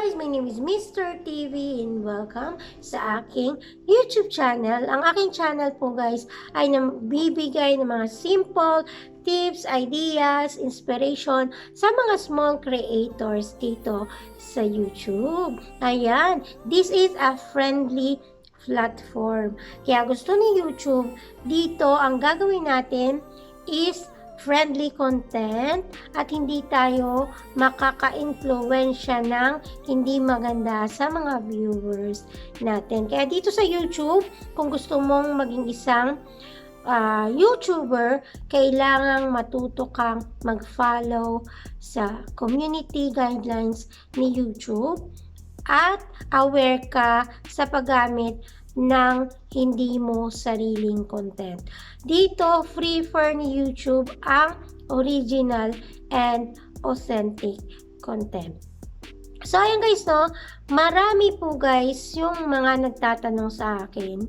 guys! My name is Mr. TV and welcome sa aking YouTube channel. Ang aking channel po guys ay bibigay ng mga simple tips, ideas, inspiration sa mga small creators dito sa YouTube. Ayan, this is a friendly platform. Kaya gusto ni YouTube, dito ang gagawin natin is friendly content at hindi tayo makaka-influensya ng hindi maganda sa mga viewers natin. Kaya dito sa YouTube, kung gusto mong maging isang YouTuber, kailangang matuto kang mag-follow sa community guidelines ni YouTube at aware ka sa paggamit ng hindi mo sariling content. Dito, prefer ni YouTube ang original and authentic content. So, ayan guys, no? Marami po guys yung mga nagtatanong sa akin.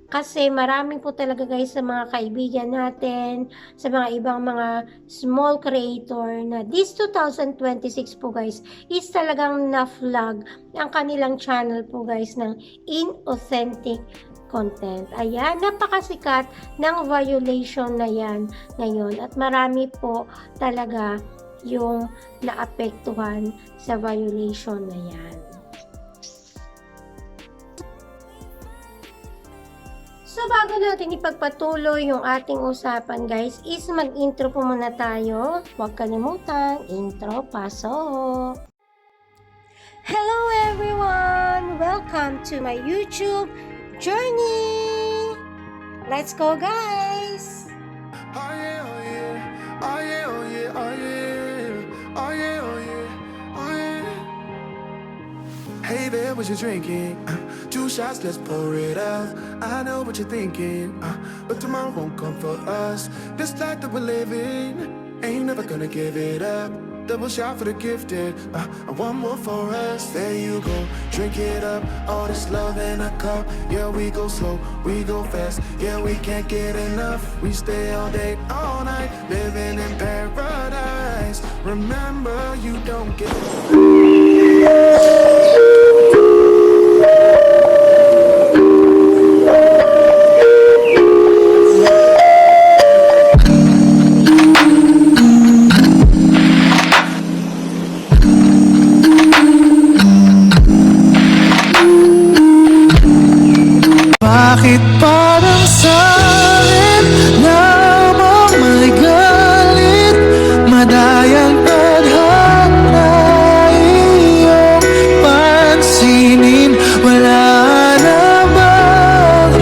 Kasi marami po talaga guys sa mga kaibigan natin, sa mga ibang mga small creator na this 2026 po guys is talagang na-flag ang kanilang channel po guys ng inauthentic content. Ayan, napakasikat ng violation na yan ngayon at marami po talaga yung naapektuhan sa violation na yan. So, bago natin ipagpatuloy yung ating usapan guys, is mag-intro po muna tayo. Huwag kalimutan, intro, pasok! Hello everyone! Welcome to my YouTube journey! Let's go guys! Oh yeah, oh yeah, oh yeah, oh yeah, oh yeah, oh yeah, oh yeah, oh yeah. Hey there, what you drinking? 2 shots, let's pour it out. I know what you're thinking, but tomorrow won't come for us. This life that we're living, ain't never gonna give it up. Double shot for the gifted, and one more for us. There you go, drink it up. All this love in a cup. Yeah, we go slow, we go fast. Yeah, we can't get enough. We stay all day, all night, living in paradise. Remember, you don't get. Bakit parang sa'kin lamang may galit? Madayang tadhana iyong pansinin. Wala na bang?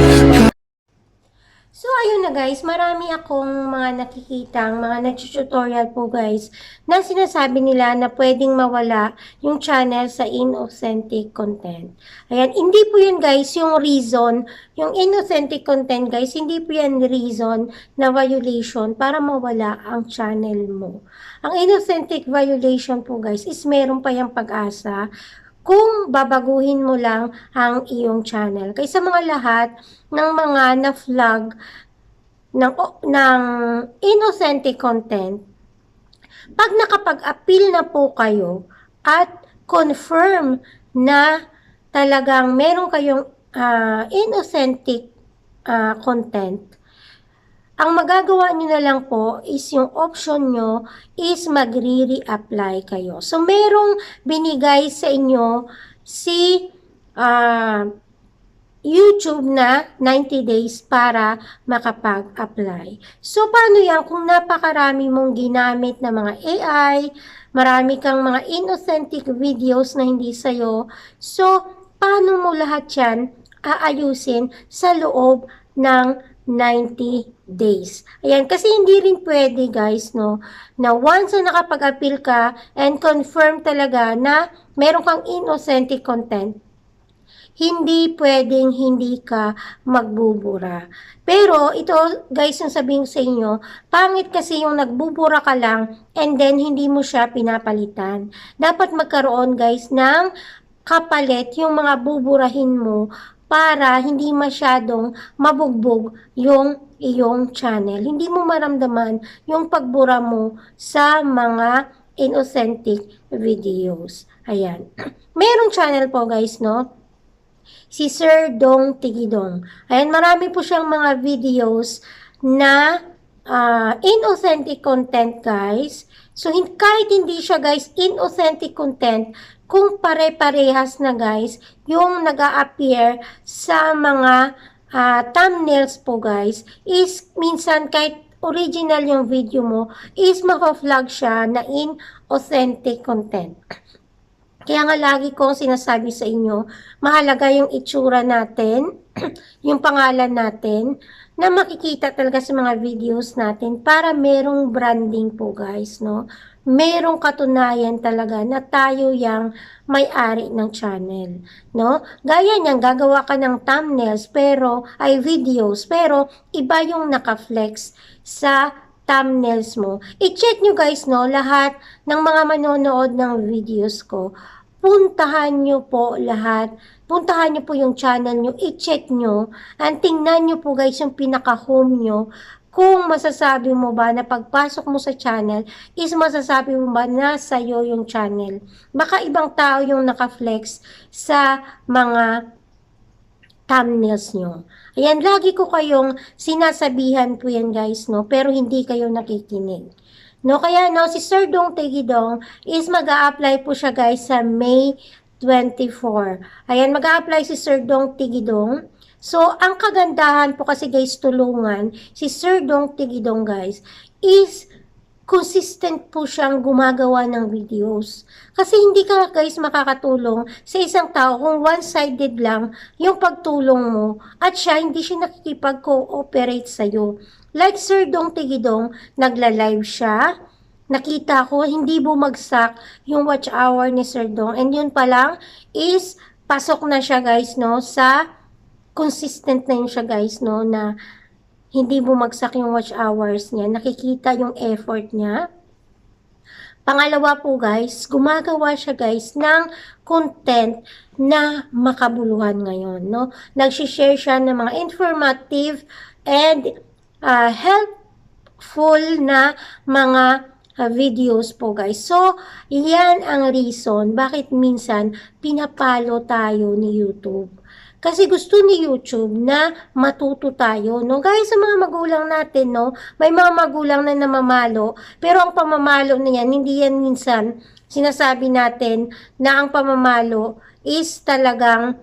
So, ayun na guys, marami akong mga nakikitang, mga nag-tutorial po guys, na sinasabi nila na pwedeng mawala yung channel sa inauthentic content. Ayan, hindi po yun guys yung reason, yung inauthentic content guys, hindi po yan reason na violation para mawala ang channel mo. Ang inauthentic violation po guys is meron pa yung pag-asa kung babaguhin mo lang ang iyong channel. Kaysa mga lahat ng mga na-flag ng inauthentic content, pag nakapag-appeal na po kayo at confirm na talagang meron kayong inauthentic content, ang magagawa nyo na lang po is yung option nyo is magre-reapply kayo. So, merong binigay sa inyo si YouTube na 90 days para makapag-apply. So, paano yan? Kung napakarami mong ginamit na mga AI, marami kang mga inauthentic videos na hindi sa'yo, so, paano mo lahat yan aayusin sa loob ng 90 days. Ayan, kasi hindi rin pwede guys, no, na once na nakapag-appeal ka and confirm talaga na meron kang inauthentic content, hindi pwedeng hindi ka magbubura. Pero ito guys, yung sabihin sa inyo, pangit kasi yung nagbubura ka lang and then hindi mo siya pinapalitan. Dapat magkaroon guys ng kapalit yung mga buburahin mo para hindi masyadong mabugbog yung iyong channel. Hindi mo maramdaman yung pagbura mo sa mga inauthentic videos. Ayan. Merong channel po guys, no? Si Sir Dong Tigidong. Ayan, marami po siyang mga videos na inauthentic content guys. So, kahit hindi siya guys inauthentic content, kung pare-parehas na guys, yung nag-a-appear sa mga thumbnails po guys, is minsan kahit original yung video mo, is maka-flag siya na inauthentic content. Kaya nga lagi kong sinasabi sa inyo, mahalaga yung itsura natin, yung pangalan natin, na makikita talaga sa mga videos natin para merong branding po guys, no? Merong katunayan talaga na tayo yung may-ari ng channel, no? Gaya niyan, gagawa ka ng thumbnails, videos, pero iba yung naka-flex sa thumbnails mo. I-check nyo guys, no, lahat ng mga manonood ng videos ko. Puntahan nyo po lahat. Puntahan nyo po yung channel nyo. I-check nyo. And tingnan nyo po guys yung pinaka-home nyo. Kung masasabi mo ba na pagpasok mo sa channel, is masasabi mo ba na sa'yo yung channel. Baka ibang tao yung naka-flex sa mga thumbnails nyo. Ayan, lagi ko kayong sinasabihan po yan guys, no? Pero hindi kayo nakikinig. No, kaya no, si Sir Dong Tigidong is mag-a-apply po siya guys sa May 24. Ayan, mag-a-apply si Sir Dong Tigidong. So, ang kagandahan po kasi guys, tulungan, si Sir Dong Tigidong guys, is consistent po siyang gumagawa ng videos. Kasi hindi ka guys makakatulong sa isang tao kung one-sided lang yung pagtulong mo at hindi siya nakikipag-cooperate sa'yo. Like Sir Dong Tigidong, nagla-live siya. Nakita ko, hindi bumagsak yung watch hour ni Sir Dong. And yun pa lang is, pasok na siya guys, no, sa consistent na yun siya guys, no, na hindi bumagsak yung watch hours niya. Nakikita yung effort niya. Pangalawa po guys, gumagawa siya guys ng content na makabuluhan ngayon, no. Nag-share siya ng mga informative and helpful na mga videos po guys. So, yan ang reason bakit minsan pinapalo tayo ni YouTube. Kasi gusto ni YouTube na matuto tayo, no? Guys, sa mga magulang natin, no? May mga magulang na namamalo, pero ang pamamalo na yan, hindi yan minsan sinasabi natin na ang pamamalo is talagang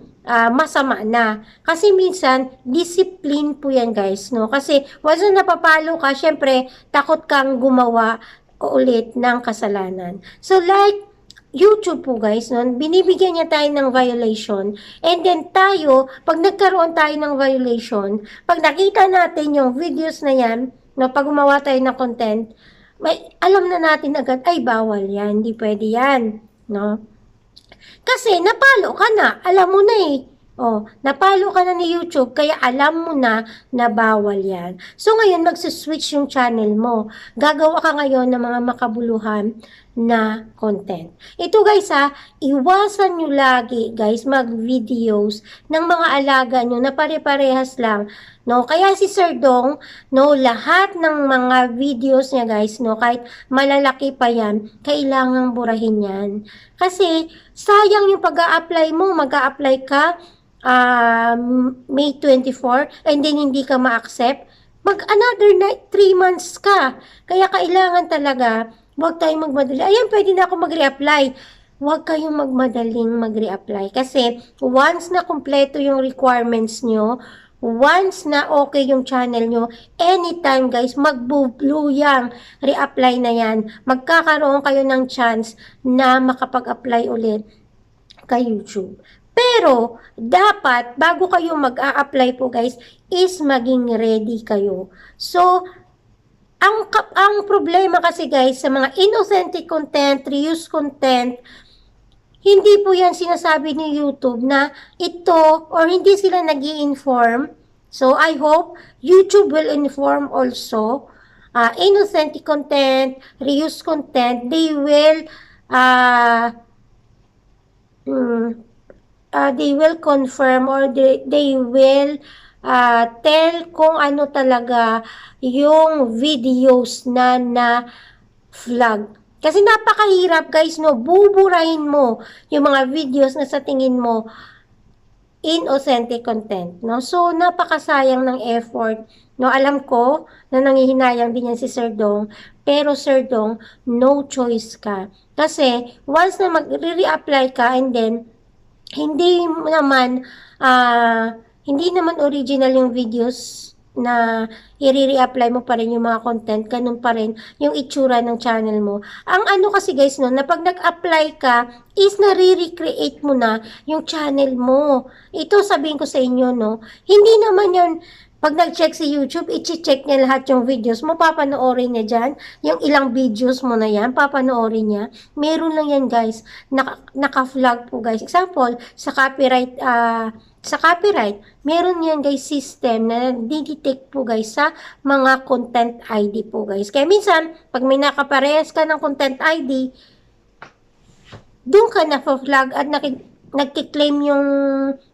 masama na. Kasi minsan, discipline po yan guys, no? Kasi once na napapalo ka, syempre, takot kang gumawa ulit ng kasalanan. So like, YouTube po guys, no? Binibigyan niya tayo ng violation. And then tayo, pag nagkaroon tayo ng violation, pag nakita natin yung videos na yan, no? Pag gumawa tayo ng content, alam na natin agad, ay bawal yan, hindi pwede yan, no? Kasi napalo ka na, alam mo na eh. Oh, napalo ka na ni YouTube, kaya alam mo na na bawal yan. So ngayon, magsuswitch yung channel mo. Gagawa ka ngayon ng mga makabuluhan na content. Ito guys iwasan nyo lagi guys mag-videos ng mga alaga nyo na pare-parehas lang. No, kaya si Sir Dong, no, lahat ng mga videos niya guys, no, kahit malalaki pa yan, kailangang burahin yan. Kasi sayang yung pag-a-apply mo, mag-a-apply ka May 24 and then hindi ka ma-accept, another 3 months ka. Kaya kailangan talaga, huwag tayong magmadali. Ayan, pwede na ako mag-reapply. Huwag kayong magmadaling mag-reapply. Kasi once na kumpleto yung requirements nyo, once na okay yung channel nyo, anytime guys, mag-blue yung reapply na yan. Magkakaroon kayo ng chance na makapag-apply ulit kay YouTube. Pero, dapat, bago kayo mag-a-apply po guys, is maging ready kayo. So, ang problema kasi guys, sa mga inauthentic content, reuse content, hindi po yan sinasabi ni YouTube na ito, or hindi sila nag-i-inform. So, I hope YouTube will inform also. Inauthentic content, reuse content, they will confirm or they will tell kung ano talaga yung videos na flag. Kasi napakahirap guys, no, buburahin mo yung mga videos na sa tingin mo inauthentic content, no? So, napakasayang ng effort, no? Alam ko na nangihinayang din yan si Sir Dong, pero Sir Dong, no choice ka. Kasi, once na mag-re-apply ka and then, hindi naman, hindi naman original yung videos na i-re-apply mo pa rin yung mga content, ganun pa rin yung itsura ng channel mo. Ang ano kasi guys, no, na pag nag-apply ka, is nare-recreate mo na yung channel mo. Ito sabihin ko sa inyo, no, hindi naman yun, pag nag-check si YouTube, i-check niya lahat yung videos mo, papanoorin niya dyan, yung ilang videos mo na yan, papanoorin niya. Meron lang yan guys, naka-flag po guys. Example, sa copyright, meron yan guys system na didetect po guys sa mga content ID po guys. Kaya minsan, pag may nakaparehas ka ng content ID, doon ka na-flag at nagki-claim yung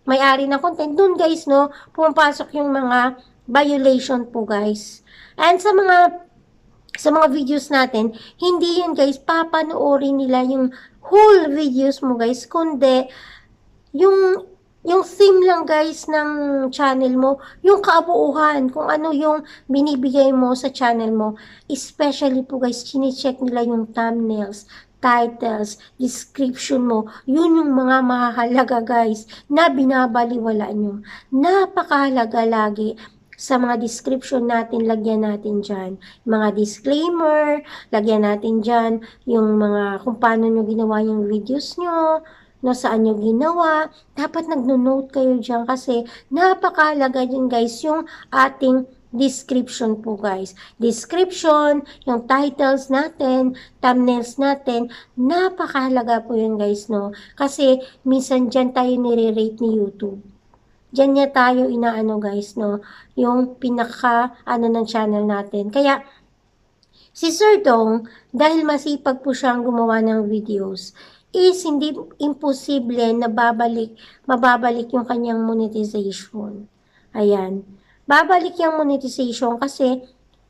may-ari ng content, doon guys, no, pumapasok yung mga violation po guys. And sa mga videos natin, hindi yan guys, papanoorin nila yung whole videos mo guys, kundi yung theme lang guys ng channel mo, yung kabuuhan, kung ano yung binibigay mo sa channel mo. Especially po guys, chine-check nila yung thumbnails, titles, description mo. Yun yung mga mahalaga guys na binabaliwala nyo. Napakahalaga lagi sa mga description natin, lagyan natin dyan. Mga disclaimer, lagyan natin dyan yung mga kung paano nyo ginawa yung videos nyo, no, saan nyo ginawa. Dapat nagno-note kayo dyan kasi napakahalaga din guys yung ating description po guys. Description, yung titles natin, thumbnails natin, napakahalaga po yun guys, no? Kasi minsan dyan tayo nire-rate ni YouTube. Dyan niya tayo inaano guys, no? Yung pinaka ng channel natin. Kaya, si Sir Dong, dahil masipag po siyang gumawa ng videos, is hindi imposible na mababalik yung kanyang monetization. Ayan. Babalik yung monetization kasi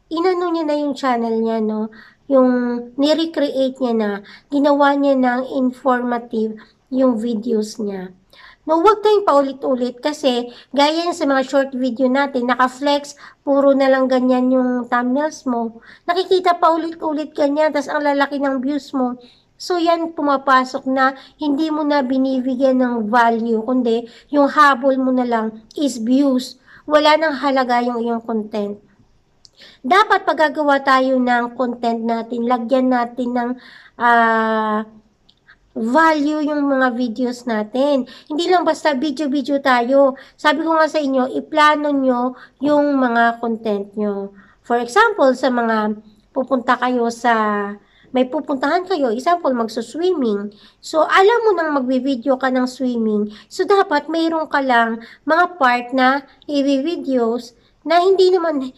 inano niya na yung channel niya, no? Yung ni-recreate niya na, ginawa niya ng informative yung videos niya. No, huwag tayong paulit-ulit kasi gaya sa mga short video natin, naka-flex, puro na lang ganyan yung thumbnails mo. Nakikita paulit-ulit ganyan, tas ang lalaki ng views mo. So, yan pumapasok na hindi mo na binibigyan ng value, kundi yung habol mo na lang is views. Wala nang halaga yung iyong content. Dapat pag gagawa tayo ng content natin, lagyan natin ng value yung mga videos natin. Hindi lang basta video-video tayo. Sabi ko nga sa inyo, iplano nyo yung mga content nyo. For example, sa mga pupunta kayo may pupuntahan kayo, example, magsuswimming. So, alam mo nang magbi-video ka ng swimming. So, dapat mayroon ka lang mga part na i-videos na hindi naman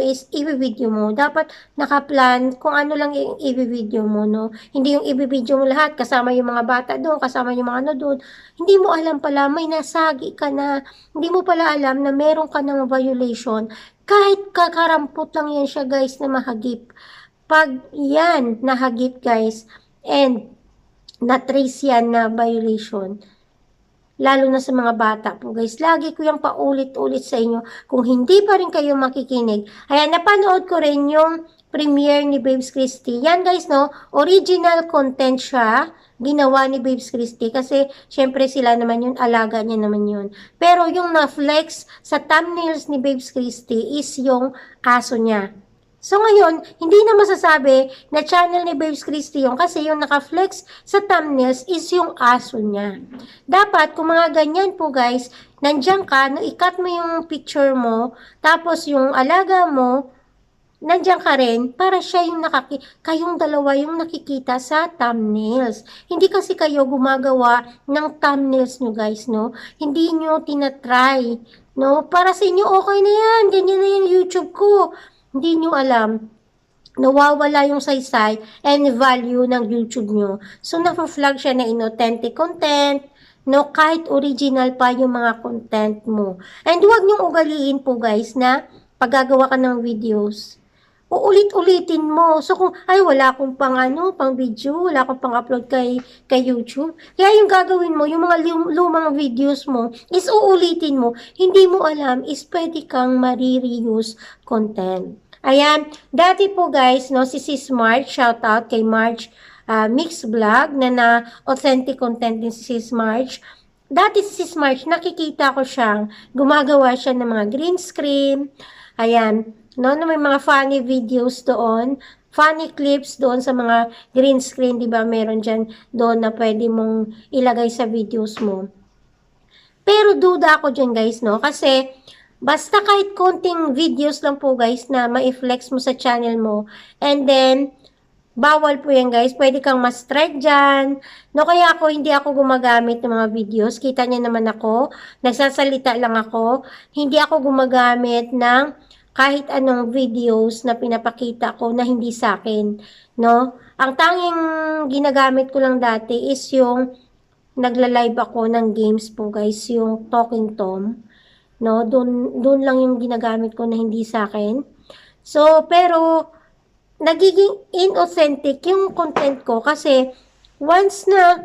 is i-video mo. Dapat nakaplan kung ano lang yung i-video mo, no? Hindi yung i-video mo lahat, kasama yung mga bata doon, kasama yung mga ano doon. Hindi mo alam pala, may nasagi ka na. Hindi mo pala alam na meron ka ng violation. Kahit kakarampot lang yan siya, guys, na mahagip. Pag yan nahagip guys and na-trace yan na violation, lalo na sa mga bata po guys, lagi ko yung paulit-ulit sa inyo. Kung hindi pa rin kayo makikinig, ayan, napanood ko rin yung premiere ni Babes Christie. Yan guys, no, original content siya, ginawa ni Babes Christie kasi syempre sila naman yun, alaga niya naman yun. Pero yung na-flex sa thumbnails ni Babes Christie is yung aso niya. So ngayon, hindi na masasabi na channel ni Babes Christie yung kasi yung naka-flex sa thumbnails is yung aso niya. Dapat, kung mga ganyan po guys, nandiyan ka, no, i-cut mo yung picture mo, tapos yung alaga mo, nandiyan ka rin, para siya yung kayong dalawa yung nakikita sa thumbnails. Hindi kasi kayo gumagawa ng thumbnails nyo guys, no? Hindi nyo tinatry, no? Para sa inyo, okay na yan, ganyan na yung YouTube ko. Hindi nyo alam, nawawala yung saysay and value ng YouTube nyo. So, na-flag siya na inauthentic content, no, kahit original pa yung mga content mo. And huwag nyong ugaliin po guys na paggagawa ka ng videos, uulit-ulitin mo. So kung, ay wala akong pang video, wala akong pang upload kay YouTube. Kaya yung gagawin mo, yung mga lumang videos mo, is uulitin mo. Hindi mo alam, is pwede kang marireuse content. Ayan, dati po guys, no, si Sis March, shout out kay March Mix Vlog, na authentic content din si Sis March. Dati si Sis March, nakikita ko siyang gumagawa siya ng mga green screen. Ayan, no, na may mga funny videos doon, funny clips doon sa mga green screen, di ba? Meron dyan doon na pwede mong ilagay sa videos mo. Pero duda ako dyan guys, no? Kasi basta kahit konting videos lang po guys na ma-flex mo sa channel mo, and then bawal po yan guys, pwede kang ma-strike dyan. No, kaya hindi ako gumagamit ng mga videos. Kita niyo naman ako, nagsasalita lang ako. Hindi ako gumagamit ng kahit anong videos na pinapakita ko na hindi sa akin. No? Ang tanging ginagamit ko lang dati is yung nagla-live ako ng games po guys, yung Talking Tom. No, doon lang yung ginagamit ko na hindi sa akin. So, pero nagiging inauthentic yung content ko kasi once na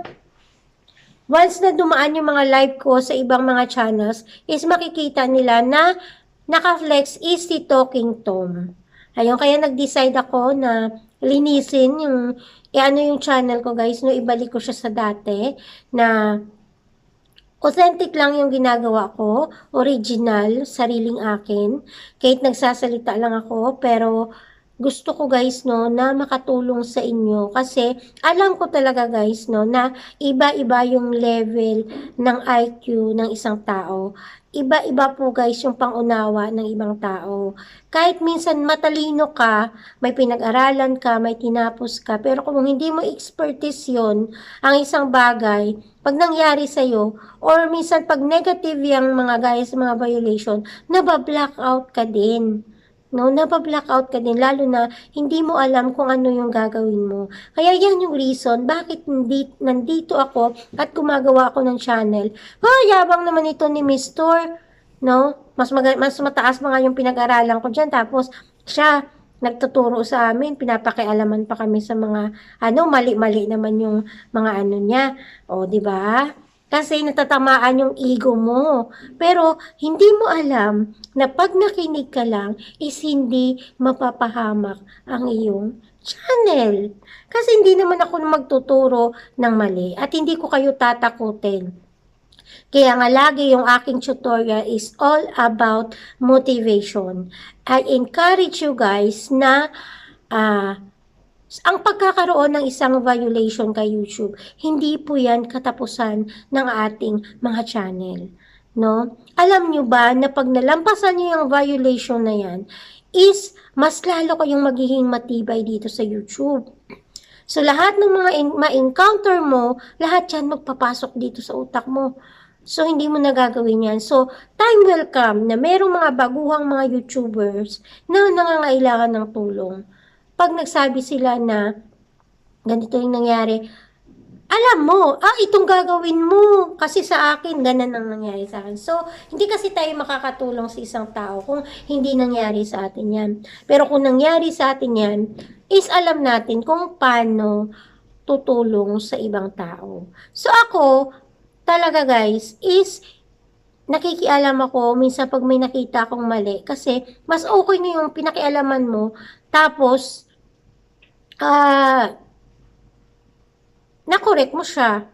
dumaan yung mga live ko sa ibang mga channels, is makikita nila na naka-flex is si Talking Tom. Ayun, kaya nag-decide ako na linisin yung, yung channel ko guys, no, ibalik ko siya sa dati, na authentic lang yung ginagawa ko, original, sariling akin, kahit nagsasalita lang ako, pero gusto ko guys, no, na makatulong sa inyo kasi alam ko talaga guys, no, na iba-iba yung level ng IQ ng isang tao. Iba-iba po guys yung pangunawa ng ibang tao. Kahit minsan matalino ka, may pinag-aralan ka, may tinapos ka, pero kung hindi mo expertise yon ang isang bagay, pag nangyari sa'yo, or minsan pag negative yung mga guys, mga violation, nabablock-out ka din. No, napa-blackout ka din, lalo na hindi mo alam kung ano yung gagawin mo. Kaya yan yung reason bakit nandito ako at gumagawa ako ng channel. Yabang naman ito ni Mr. No? Mas mataas pa nga yung pinag-aralan ko dyan. Tapos, siya, nagtuturo sa amin, pinapakialaman pa kami sa mga, mali-mali naman yung mga niya. O, di ba? Kasi natatamaan yung ego mo. Pero, hindi mo alam na pag nakinig ka lang, is hindi mapapahamak ang iyong channel. Kasi hindi naman ako magtuturo ng mali at hindi ko kayo tatakutin. Kaya nga lagi yung aking tutorial is all about motivation. I encourage you guys na ang pagkakaroon ng isang violation kay YouTube, hindi po yan katapusan ng ating mga channel. No? Alam nyo ba na pag nalampasan nyo yung violation na yan, is mas lalo kayong magiging matibay dito sa YouTube. So, lahat ng mga ma-encounter mo, lahat yan magpapasok dito sa utak mo. So, hindi mo nagagawin yan. So, time will come na merong mga baguhang mga YouTubers na nangangailangan ng tulong. Pag nagsabi sila na ganito yung nangyari, alam mo, itong gagawin mo. Kasi sa akin, ganun ang nangyari sa akin. So, hindi kasi tayo makakatulong sa isang tao kung hindi nangyari sa atin yan. Pero kung nangyari sa atin yan, is alam natin kung paano tutulong sa ibang tao. So, ako, talaga guys, is nakikialam ako minsan pag may nakita akong mali. Kasi, mas okay na yung pinakialaman mo. Tapos, na-correct mo siya.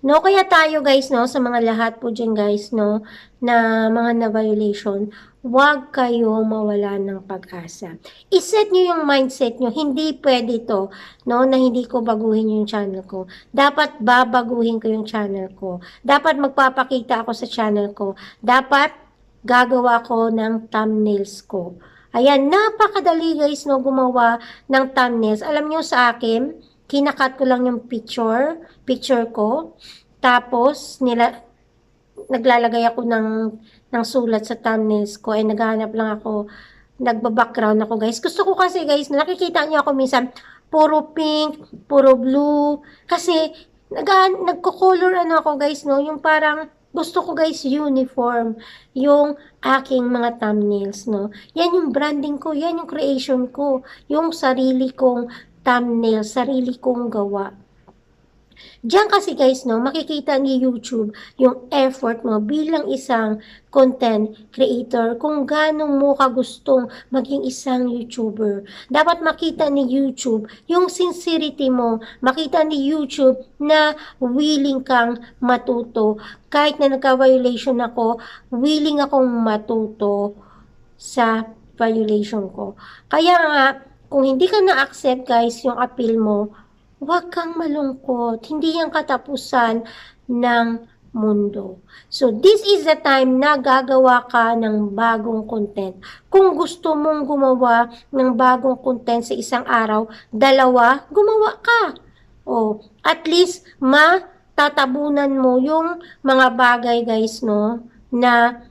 No, kaya tayo guys, no, sa mga lahat po dyan guys, no, na mga na-violation, huwag kayo mawala ng pag-asa. I-set nyo yung mindset nyo, hindi pwede to, no, na hindi ko baguhin yung channel ko. Dapat babaguhin ko yung channel ko. Dapat magpapakita ako sa channel ko. Dapat gagawa ko ng thumbnails ko. Ayan, napakadali guys, no, gumawa ng thumbnails. Alam nyo sa akin, kinakat ko lang yung picture ko. Tapos, naglalagay ako ng sulat sa thumbnails ko. Naghahanap lang ako, nagba-background ako guys. Gusto ko kasi guys, nakikita niyo ako minsan, puro pink, puro blue. Kasi, nagko-color ako guys, no, yung parang, Gusto ko guys uniform yung aking mga thumbnails, no? Yan yung branding ko, yan yung creation ko, yung sarili kong thumbnail, sarili kong gawa. Diyan kasi guys, no, makikita ni YouTube yung effort mo bilang isang content creator, kung gaano mo kagustong maging isang YouTuber. Dapat makita ni YouTube yung sincerity mo, makita ni YouTube na willing kang matuto. Kahit na nagka-violation ako, willing akong matuto sa violation ko. Kaya nga, kung hindi ka na-accept guys yung appeal mo, huwag kang malungkot. Hindi yan katapusan ng mundo. So, this is the time na gagawa ka ng bagong content. Kung gusto mong gumawa ng bagong content sa isang araw, dalawa, gumawa ka. O, at least, matatabunan mo yung mga bagay, guys, no, na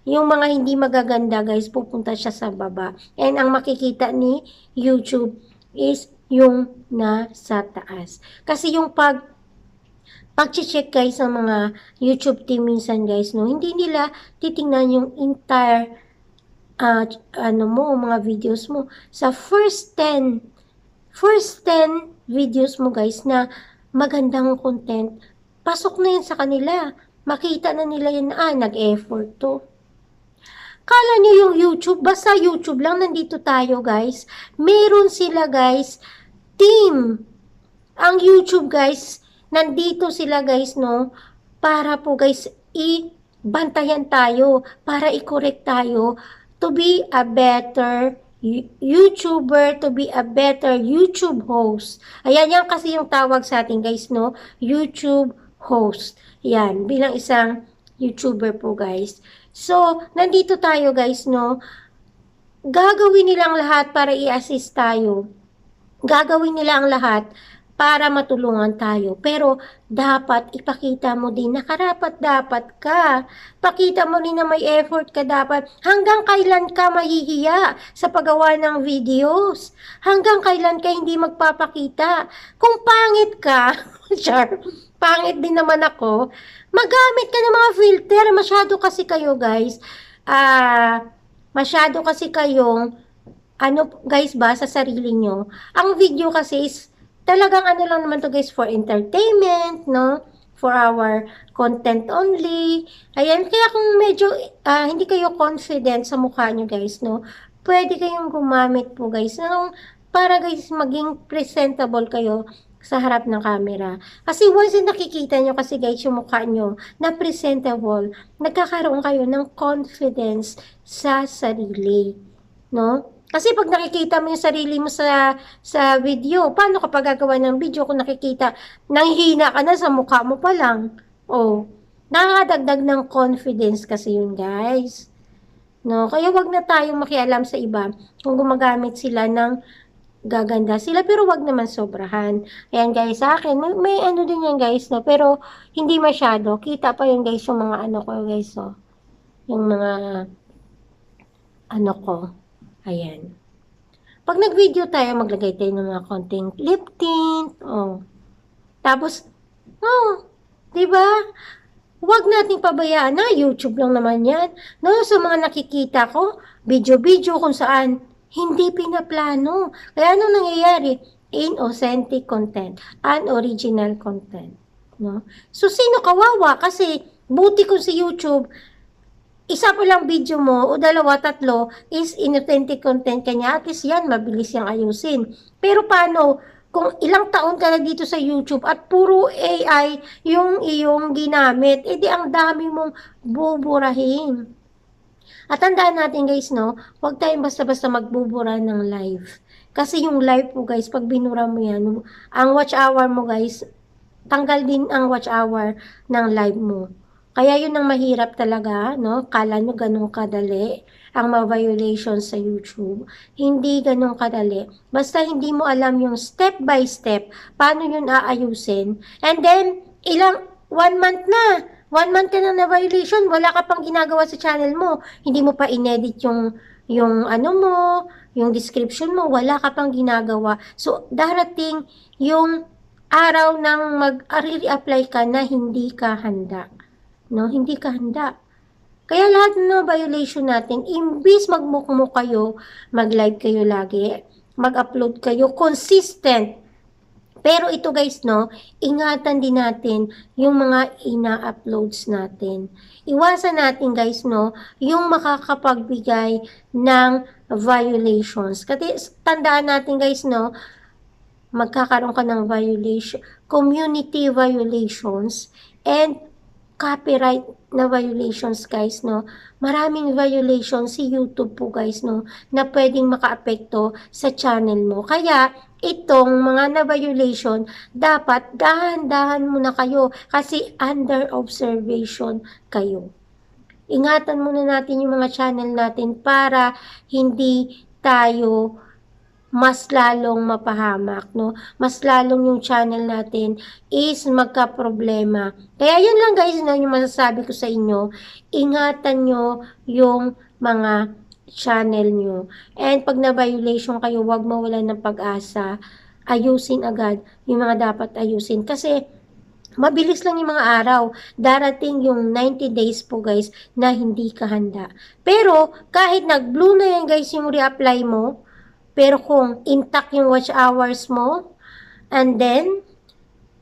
yung mga hindi magaganda, guys, pupunta siya sa baba. And ang makikita ni YouTube is yung nasa taas. Kasi yung pag-check guys sa mga YouTube team minsan guys, no, hindi nila titingnan yung entire mga videos mo. Sa first 10 videos mo guys na magandang content, pasok na yun sa kanila. Makita na nila yun, nag-effort to. Kala nyo yung YouTube, basta YouTube lang, nandito tayo guys. Meron sila guys, team. Ang YouTube guys, nandito sila guys, no, para po guys, i-bantayan tayo, para i-correct tayo, to be a better YouTuber, to be a better YouTube host. Ayan, yan kasi yung tawag sa atin guys, no, YouTube host. Yan, bilang isang YouTuber po guys. So, nandito tayo guys, no, gagawin nilang lahat para i-assist tayo. Gagawin nila ang lahat para matulungan tayo. Pero, dapat ipakita mo din na karapat-dapat ka. Pakita mo din na may effort ka dapat. Hanggang kailan ka mahihiya sa paggawa ng videos? Hanggang kailan ka hindi magpapakita? Kung pangit ka, char, pangit din naman ako, magamit ka ng mga filter. Masyado kasi kayo, guys. Masyado kasi kayong guys ba, sa sarili nyo. Ang video kasi is, talagang lang naman to guys, for entertainment, no? For our content only. Ayan, kaya kung medyo hindi kayo confident sa mukha nyo guys, no? Pwede kayong gumamit po guys, para guys maging presentable kayo sa harap ng camera. Kasi once na nakikita nyo kasi guys yung mukha nyo na presentable, nagkakaroon kayo ng confidence sa sarili, no? Kasi pag nakikita mo yung sarili mo sa video, paano ka gagawa ng video kung nakikita, nanghihina ka na sa mukha mo pa lang? Oh, nakakadagdag ng confidence kasi yun, guys. No, kaya wag na tayong makialam sa iba kung gumagamit sila ng gaganda sila, pero wag naman sobrahan. Ayan, guys, sa akin, may din yan, guys, no? Pero hindi masyado. Kita pa yun, guys, yung mga ko, guys, oh. Yung mga ko. Ayan. Pag nag-video tayo, maglagay tayo ng mga konting lip tint. Oh. Tapos, diba? Huwag nating pabayaan na YouTube lang naman yan. No, sa mga nakikita ko, video-video kung saan hindi pinaplano. Kaya ano nangyayari? Inauthentic content, unoriginal content. No? So, sino kawawa? Kasi, buti ko si YouTube, isa pa lang video mo, o dalawa, tatlo, is inauthentic content kanya, at least yan, mabilis yang ayusin. Pero paano, kung ilang taon ka na dito sa YouTube, at puro AI yung iyong ginamit, edi ang dami mong buburahin. At tandaan natin guys, no, huwag tayong basta-basta magbubura ng live. Kasi yung live po guys, pag binura mo yan, ang watch hour mo guys, tanggal din ang watch hour ng live mo. Kaya yun ang mahirap talaga, no? Kala nyo ganun kadali ang ma-violation sa YouTube. Hindi ganun kadali. Basta hindi mo alam yung step by step, paano yun aayusin. And then, 1 month na. 1 month ka na na-violation, wala ka pang ginagawa sa channel mo. Hindi mo pa inedit yung yung description mo, wala ka pang ginagawa. So, darating yung araw ng mag-re-apply ka na hindi ka handa. No? Hindi ka handa. Kaya lahat ng violation natin, imbis magmukmuk kayo, mag-live kayo lagi, mag-upload kayo, consistent. Pero ito guys, no, ingatan din natin yung mga ina-uploads natin. Iwasan natin guys, no, yung makakapagbigay ng violations. Kasi tandaan natin guys, no, magkakaroon ka ng violation, community violations, and copyright na violations guys, no. Maraming violations si YouTube po guys, no, na pwedeng makaapekto sa channel mo. Kaya itong mga na violation, dapat dahan-dahan muna kayo kasi under observation kayo. Ingatan muna natin yung mga channel natin para hindi tayo mas lalong mapahamak, no? Mas lalong yung channel natin is magka-problema. Kaya yun lang guys, no, yung masasabi ko sa inyo, ingatan nyo yung mga channel nyo. And pag na-violation kayo, huwag mawalan ng pag-asa. Ayusin agad yung mga dapat ayusin. Kasi mabilis lang yung mga araw. Darating yung 90 days po guys na hindi ka handa. Pero kahit nag-blue na yan guys yung reapply mo, pero kung intact yung watch hours mo, and then,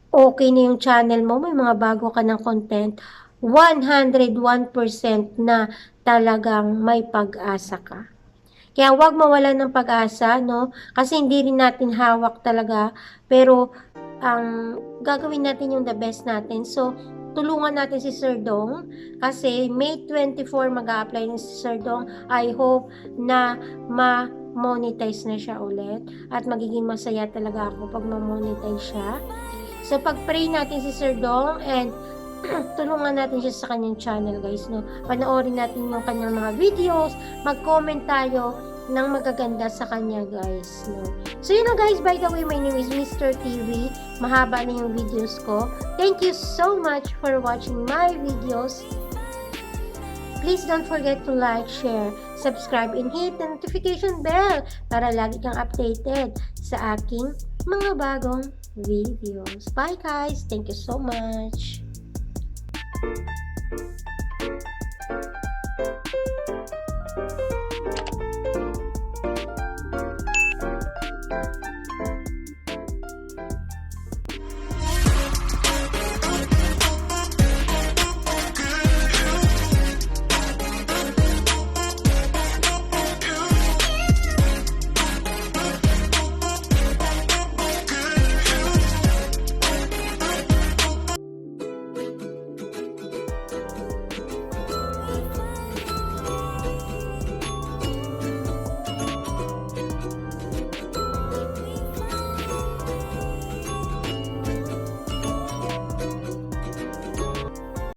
okay na yung channel mo, may mga bago ka ng content, 101% na talagang may pag-asa ka. Kaya huwag mawalan ng pag-asa, no? Kasi hindi rin natin hawak talaga, pero ang gagawin natin yung the best natin. So, tulungan natin si Sir Dong kasi May 24 mag-a-apply na si Sir Dong. I hope na ma-monetize na siya ulit at magiging masaya talaga ako pag ma-monetize siya. So pag-pray natin si Sir Dong and tulungan natin siya sa kanyang channel guys, no. Panoorin natin yung kanyang mga videos, mag-comment tayo ng magaganda sa kanya guys, no. So yun na guys, by the way, my name is Mr. TV. Mahaba na yung videos ko. Thank you so much for watching my videos. Please don't forget to like, share, subscribe, and hit the notification bell para lagi kang updated sa aking mga bagong videos. Bye guys! Thank you so much!